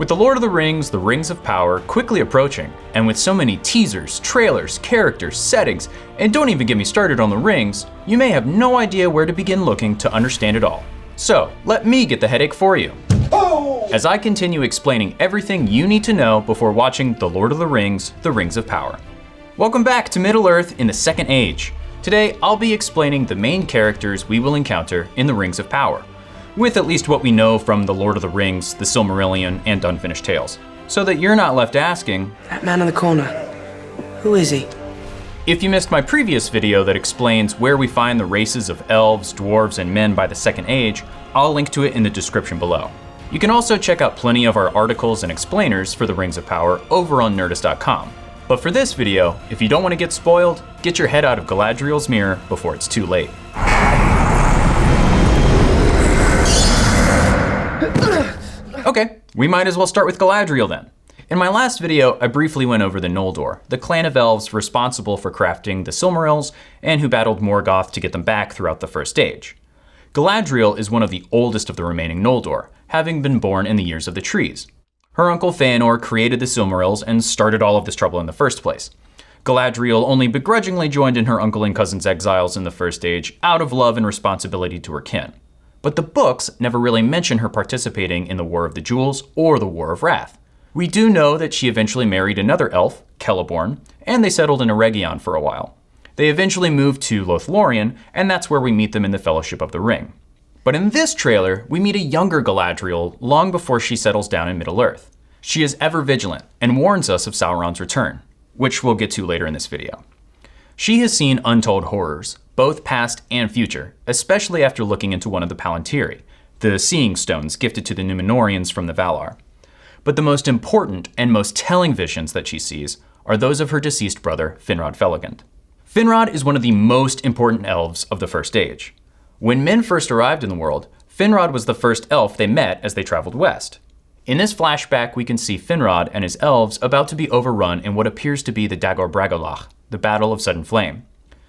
With The Lord of the Rings of Power quickly approaching, and with so many teasers, trailers, characters, settings, and don't even get me started on the rings, you may have no idea where to begin looking to understand it all. So, let me get the headache for you, as I continue explaining everything you need to know before watching The Lord of the Rings of Power. Welcome back to Middle-earth in the Second Age. Today, I'll be explaining the main characters we will encounter in the Rings of Power, with at least what we know from The Lord of the Rings, The Silmarillion, and Unfinished Tales, so that you're not left asking, "That man in the corner, who is he?" If you missed my previous video that explains where we find the races of elves, dwarves, and men by the Second Age, I'll link to it in the description below. You can also check out plenty of our articles and explainers for the Rings of Power over on Nerdist.com. But for this video, if you don't want to get spoiled, get your head out of Galadriel's mirror before it's too late. Okay, we might as well start with Galadriel then. In my last video, I briefly went over the Noldor, the clan of elves responsible for crafting the Silmarils and who battled Morgoth to get them back throughout the First Age. Galadriel is one of the oldest of the remaining Noldor, having been born in the Years of the Trees. Her uncle Fëanor created the Silmarils and started all of this trouble in the first place. Galadriel only begrudgingly joined in her uncle and cousin's exiles in the First Age out of love and responsibility to her kin. But the books never really mention her participating in the War of the Jewels or the War of Wrath. We do know that she eventually married another elf, Celeborn, and they settled in Eregion for a while. They eventually moved to Lothlorien, and that's where we meet them in the Fellowship of the Ring. But in this trailer, we meet a younger Galadriel long before she settles down in Middle-earth. She is ever vigilant and warns us of Sauron's return, which we'll get to later in this video. She has seen untold horrors, both past and future, especially after looking into one of the Palantiri, the Seeing Stones gifted to the Númenóreans from the Valar. But the most important and most telling visions that she sees are those of her deceased brother, Finrod Felagund. Finrod is one of the most important elves of the First Age. When men first arrived in the world, Finrod was the first elf they met as they traveled west. In this flashback, we can see Finrod and his elves about to be overrun in what appears to be the Dagor Bragollach, the Battle of Sudden Flame.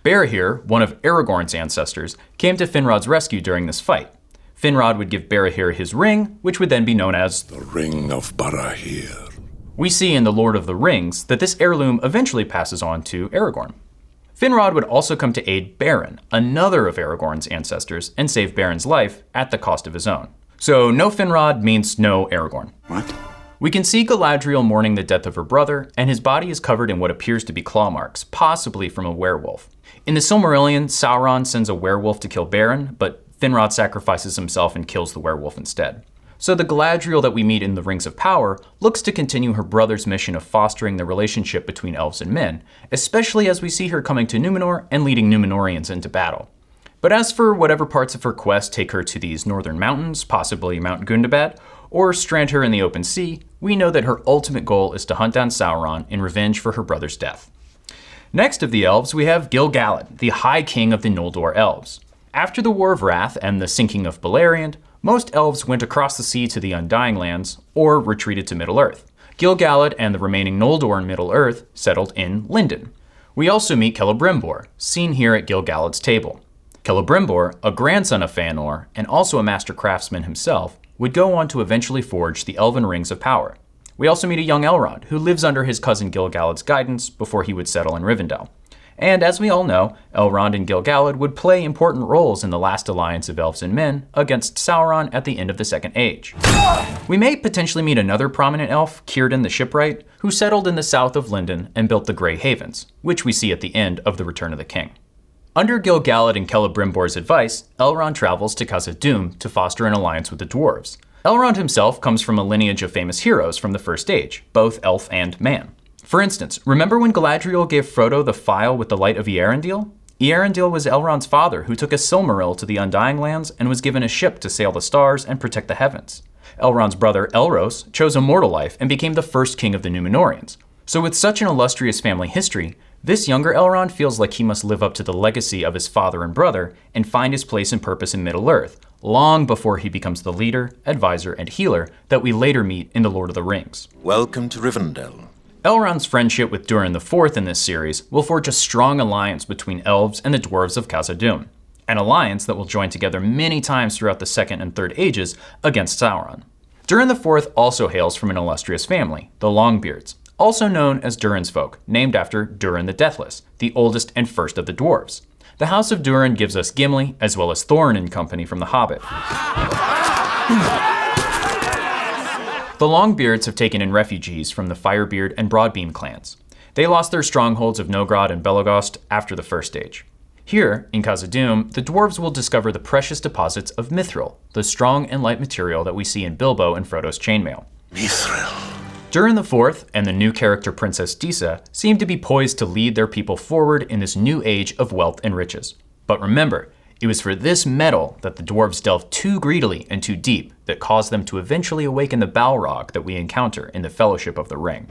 Barahir, one of Aragorn's ancestors, came to Finrod's rescue during this fight. Finrod would give Barahir his ring, which would then be known as the Ring of Barahir. We see in The Lord of the Rings that this heirloom eventually passes on to Aragorn. Finrod would also come to aid Beren, another of Aragorn's ancestors, and save Beren's life at the cost of his own. So no Finrod means no Aragorn. What? We can see Galadriel mourning the death of her brother, and his body is covered in what appears to be claw marks, possibly from a werewolf. In the Silmarillion, Sauron sends a werewolf to kill Beren, but Finrod sacrifices himself and kills the werewolf instead. So the Galadriel that we meet in the Rings of Power looks to continue her brother's mission of fostering the relationship between elves and men, especially as we see her coming to Númenor and leading Númenóreans into battle. But as for whatever parts of her quest take her to these northern mountains, possibly Mount Gundabad, or strand her in the open sea, we know that her ultimate goal is to hunt down Sauron in revenge for her brother's death. Next of the elves, we have Gil-galad, the High King of the Noldor elves. After the War of Wrath and the sinking of Beleriand, most elves went across the sea to the Undying Lands, or retreated to Middle-earth. Gil-galad and the remaining Noldor in Middle-earth settled in Lindon. We also meet Celebrimbor, seen here at Gil-galad's table. Celebrimbor, a grandson of Fëanor, and also a master craftsman himself, would go on to eventually forge the Elven Rings of Power. We also meet a young Elrond, who lives under his cousin Gil-galad's guidance before he would settle in Rivendell. And as we all know, Elrond and Gil-galad would play important roles in the last alliance of elves and men against Sauron at the end of the Second Age. We may potentially meet another prominent elf, Círdan the Shipwright, who settled in the south of Lindon and built the Grey Havens, which we see at the end of The Return of the King. Under Gil-galad and Celebrimbor's advice, Elrond travels to Khazad-dûm to foster an alliance with the dwarves. Elrond himself comes from a lineage of famous heroes from the First Age, both elf and man. For instance, remember when Galadriel gave Frodo the phial with the light of Eärendil? Eärendil was Elrond's father, who took a Silmaril to the Undying Lands and was given a ship to sail the stars and protect the heavens. Elrond's brother Elros chose a mortal life and became the first king of the Númenóreans. So with such an illustrious family history, this younger Elrond feels like he must live up to the legacy of his father and brother and find his place and purpose in Middle-earth, long before he becomes the leader, advisor, and healer that we later meet in The Lord of the Rings. Welcome to Rivendell. Elrond's friendship with Durin IV in this series will forge a strong alliance between elves and the dwarves of Khazad-dûm, an alliance that will join together many times throughout the Second and Third Ages against Sauron. Durin IV also hails from an illustrious family, the Longbeards, also known as Durin's folk, named after Durin the Deathless, the oldest and first of the dwarves. The House of Durin gives us Gimli, as well as Thorin and company from The Hobbit. The Longbeards have taken in refugees from the Firebeard and Broadbeam clans. They lost their strongholds of Nogrod and Belogost after the First Age. Here, in Khazad-dûm, the dwarves will discover the precious deposits of mithril, the strong and light material that we see in Bilbo and Frodo's chainmail. Mithril. Durin IV and the new character Princess Disa seem to be poised to lead their people forward in this new age of wealth and riches. But remember, it was for this metal that the dwarves delved too greedily and too deep that caused them to eventually awaken the Balrog that we encounter in the Fellowship of the Ring.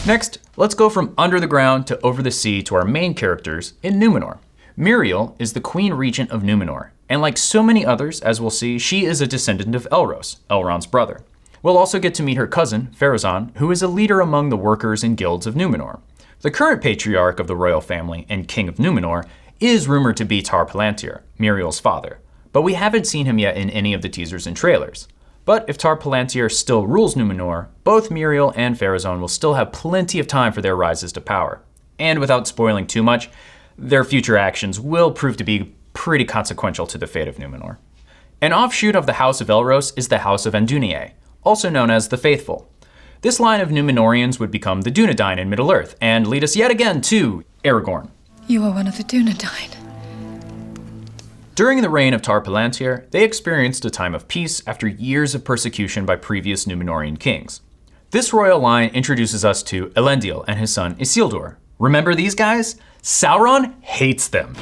Next, let's go from under the ground to over the sea to our main characters in Numenor. Miriel is the Queen Regent of Numenor, and like so many others, as we'll see, she is a descendant of Elros, Elrond's brother. We'll also get to meet her cousin, Pharazôn, who is a leader among the workers and guilds of Numenor. The current patriarch of the royal family and king of Numenor is rumored to be Tar Palantir, Miriel's father, but we haven't seen him yet in any of the teasers and trailers. But if Tar Palantir still rules Numenor, both Miriel and Pharazôn will still have plenty of time for their rises to power. And without spoiling too much, their future actions will prove to be pretty consequential to the fate of Numenor. An offshoot of the House of Elros is the House of Andúnië, also known as the Faithful. This line of Númenóreans would become the Dúnedain in Middle-earth and lead us yet again to Aragorn. You are one of the Dúnedain. During the reign of Tar Palantir, they experienced a time of peace after years of persecution by previous Númenórean kings. This royal line introduces us to Elendil and his son Isildur. Remember these guys? Sauron hates them.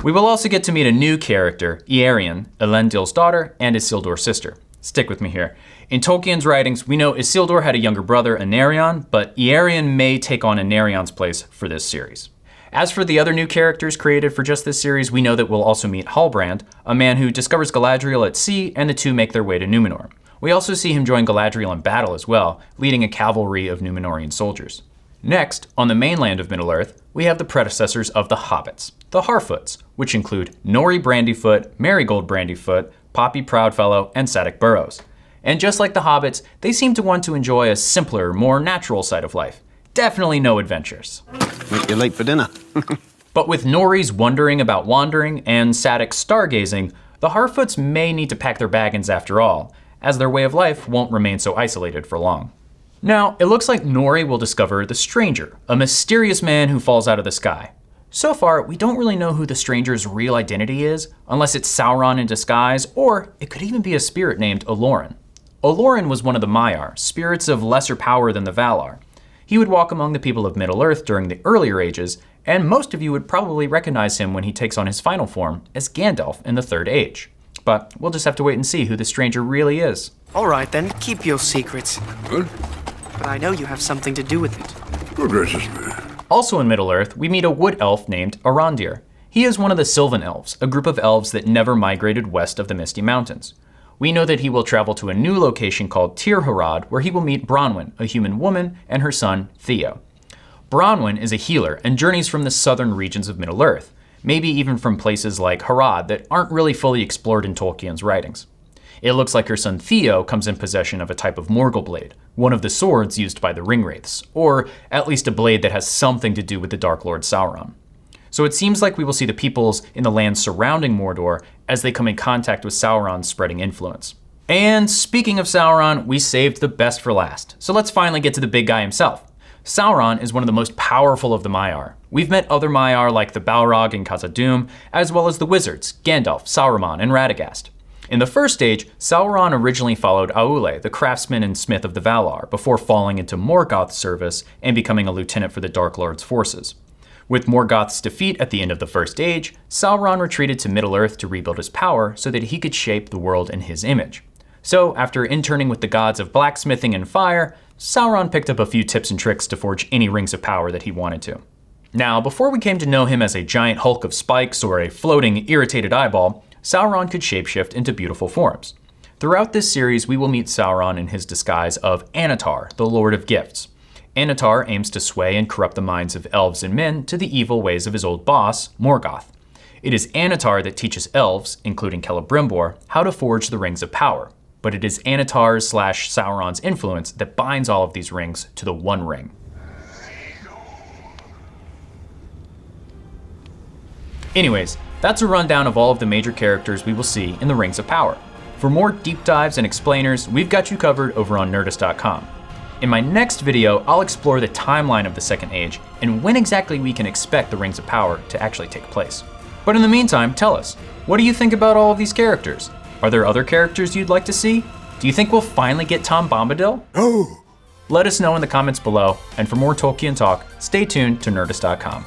We will also get to meet a new character, Iarion, Elendil's daughter and Isildur's sister. Stick with me here. In Tolkien's writings, we know Isildur had a younger brother, Anarion, but Iarion may take on Anarion's place for this series. As for the other new characters created for just this series, we know that we'll also meet Halbrand, a man who discovers Galadriel at sea, and the two make their way to Numenor. We also see him join Galadriel in battle as well, leading a cavalry of Númenórean soldiers. Next, on the mainland of Middle-earth, we have the predecessors of the Hobbits, the Harfoots, which include Nori Brandyfoot, Marigold Brandyfoot, Poppy Proudfellow, and Sadoc Burrows. And just like the Hobbits, they seem to want to enjoy a simpler, more natural side of life. Definitely no adventures. You're late for dinner. But with Nori's wondering about wandering and Sadoc's stargazing, the Harfoots may need to pack their baggins after all, as their way of life won't remain so isolated for long. Now, it looks like Nori will discover the Stranger, a mysterious man who falls out of the sky. So far, we don't really know who the Stranger's real identity is, unless it's Sauron in disguise, or it could even be a spirit named Olorin. Olorin was one of the Maiar, spirits of lesser power than the Valar. He would walk among the people of Middle-earth during the earlier ages, and most of you would probably recognize him when he takes on his final form as Gandalf in the Third Age. But we'll just have to wait and see who the Stranger really is. All right, then, keep your secrets. Good. But I know you have something to do with it. Good gracious me. Also in Middle-earth, we meet a wood elf named Arondir. He is one of the Sylvan Elves, a group of elves that never migrated west of the Misty Mountains. We know that he will travel to a new location called Tir-Harad, where he will meet Bronwyn, a human woman, and her son, Theo. Bronwyn is a healer and journeys from the southern regions of Middle-earth, maybe even from places like Harad that aren't really fully explored in Tolkien's writings. It looks like her son Theo comes in possession of a type of Morgul blade, one of the swords used by the Ringwraiths, or at least a blade that has something to do with the Dark Lord Sauron. So it seems like we will see the peoples in the lands surrounding Mordor as they come in contact with Sauron's spreading influence. And speaking of Sauron, we saved the best for last. So let's finally get to the big guy himself. Sauron is one of the most powerful of the Maiar. We've met other Maiar like the Balrog in Khazad-dûm, as well as the wizards, Gandalf, Saruman, and Radagast. In the first stage, Sauron originally followed Aule, the craftsman and smith of the Valar, before falling into Morgoth's service and becoming a lieutenant for the Dark Lord's forces. With Morgoth's defeat at the end of the First Age, Sauron retreated to Middle-earth to rebuild his power so that he could shape the world in his image. So, after interning with the gods of blacksmithing and fire, Sauron picked up a few tips and tricks to forge any rings of power that he wanted to. Now, before we came to know him as a giant hulk of spikes or a floating, irritated eyeball, Sauron could shapeshift into beautiful forms. Throughout this series, we will meet Sauron in his disguise of Anatar, the Lord of Gifts. Anatar aims to sway and corrupt the minds of elves and men to the evil ways of his old boss, Morgoth. It is Anatar that teaches elves, including Celebrimbor, how to forge the Rings of Power. But it is Anatar's / Sauron's influence that binds all of these rings to the One Ring. Anyways, that's a rundown of all of the major characters we will see in the Rings of Power. For more deep dives and explainers, we've got you covered over on Nerdist.com. In my next video, I'll explore the timeline of the Second Age and when exactly we can expect the Rings of Power to actually take place. But in the meantime, tell us, what do you think about all of these characters? Are there other characters you'd like to see? Do you think we'll finally get Tom Bombadil? No! Let us know in the comments below, and for more Tolkien talk, stay tuned to Nerdist.com.